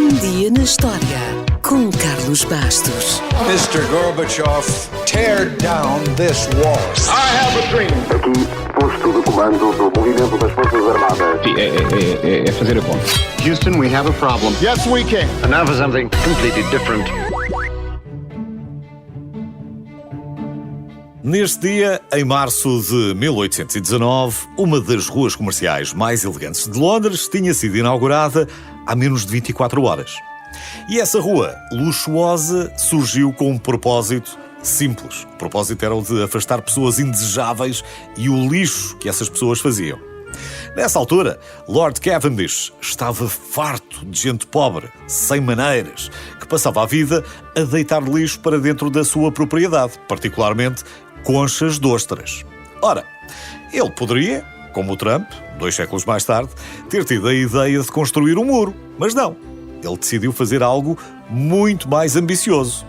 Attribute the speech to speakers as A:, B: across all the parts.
A: Um dia na história com Carlos Bastos.
B: Mr. Gorbachev, tear down this wall.
C: I have a dream.
D: Aqui, posto de comando do movimento das Forças Armadas.
E: É fazer a conta.
D: Houston, we have a problem.
C: Yes, we can.
D: And now for something completely different.
F: Neste dia, em março de 1819, uma das ruas comerciais mais elegantes de Londres tinha sido inaugurada há menos de 24 horas. E essa rua luxuosa surgiu com um propósito simples. O propósito era o de afastar pessoas indesejáveis e o lixo que essas pessoas faziam. Nessa altura, Lord Cavendish estava farto de gente pobre, sem maneiras, que passava a vida a deitar lixo para dentro da sua propriedade, particularmente conchas de ostras. Ora, ele poderia, como o Trump, 2 séculos mais tarde, ter tido a ideia de construir um muro, mas não. Ele decidiu fazer algo muito mais ambicioso.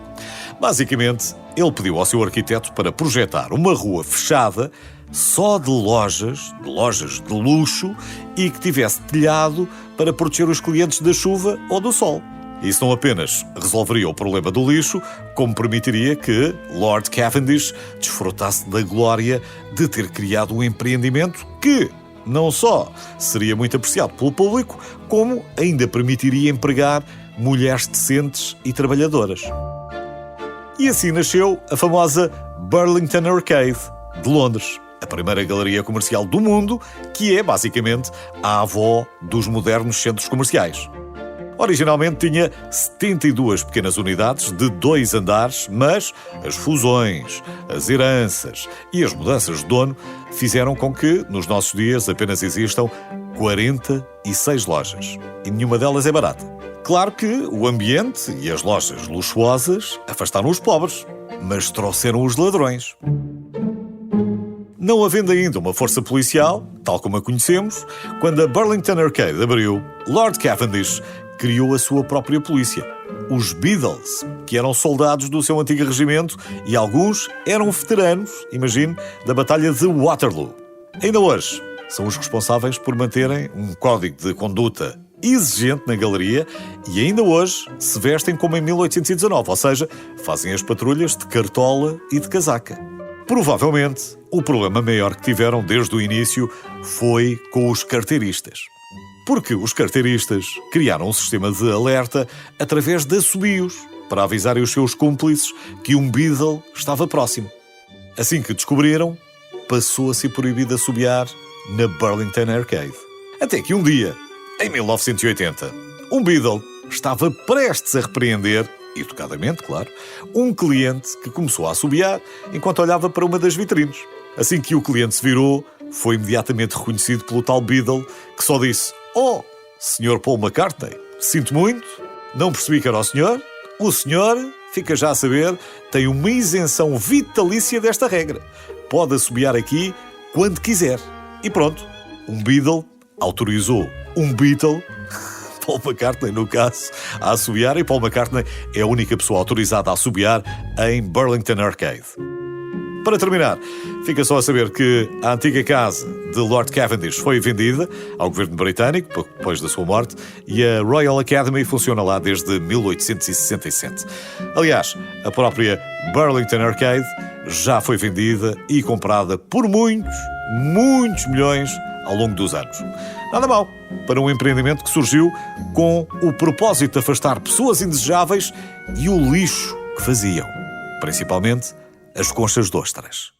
F: Basicamente, ele pediu ao seu arquiteto para projetar uma rua fechada só de lojas de luxo e que tivesse telhado para proteger os clientes da chuva ou do sol. Isso não apenas resolveria o problema do lixo, como permitiria que Lord Cavendish desfrutasse da glória de ter criado um empreendimento que não só seria muito apreciado pelo público, como ainda permitiria empregar mulheres decentes e trabalhadoras. E assim nasceu a famosa Burlington Arcade, de Londres, a primeira galeria comercial do mundo, que é basicamente a avó dos modernos centros comerciais. Originalmente tinha 72 pequenas unidades de 2 andares, mas as fusões, as heranças e as mudanças de dono fizeram com que, nos nossos dias, apenas existam 46 lojas. E nenhuma delas é barata. Claro que o ambiente e as lojas luxuosas afastaram os pobres, mas trouxeram os ladrões. Não havendo ainda uma força policial, tal como a conhecemos, quando a Burlington Arcade abriu, Lord Cavendish criou a sua própria polícia, os Beadles, que eram soldados do seu antigo regimento e alguns eram veteranos, imagine, da Batalha de Waterloo. Ainda hoje, são os responsáveis por manterem um código de conduta exigente na galeria e ainda hoje se vestem como em 1819, ou seja, fazem as patrulhas de cartola e de casaca. Provavelmente, o problema maior que tiveram desde o início foi com os carteiristas. Porque os carteiristas criaram um sistema de alerta através de assobios para avisarem os seus cúmplices que um Beadle estava próximo. Assim que descobriram, passou a ser proibido assobiar na Burlington Arcade. Até que um dia, em 1980, um Beadle estava prestes a repreender, educadamente, claro, um cliente que começou a assobiar enquanto olhava para uma das vitrines. Assim que o cliente se virou, foi imediatamente reconhecido pelo tal Beadle, que só disse: "Oh, Sr. Paul McCartney, sinto muito, não percebi que era o senhor. O senhor, fica já a saber, tem uma isenção vitalícia desta regra. Pode assobiar aqui quando quiser." E pronto, um Beadle autorizou um Beatle, Paul McCartney no caso, a assobiar, e Paul McCartney é a única pessoa autorizada a assobiar em Burlington Arcade. Para terminar, fica só a saber que a antiga casa de Lord Cavendish foi vendida ao governo britânico, pouco depois da sua morte, e a Royal Academy funciona lá desde 1867. Aliás, a própria Burlington Arcade já foi vendida e comprada por muitos milhões ao longo dos anos. Nada mal para um empreendimento que surgiu com o propósito de afastar pessoas indesejáveis e o lixo que faziam, principalmente as conchas de ostras.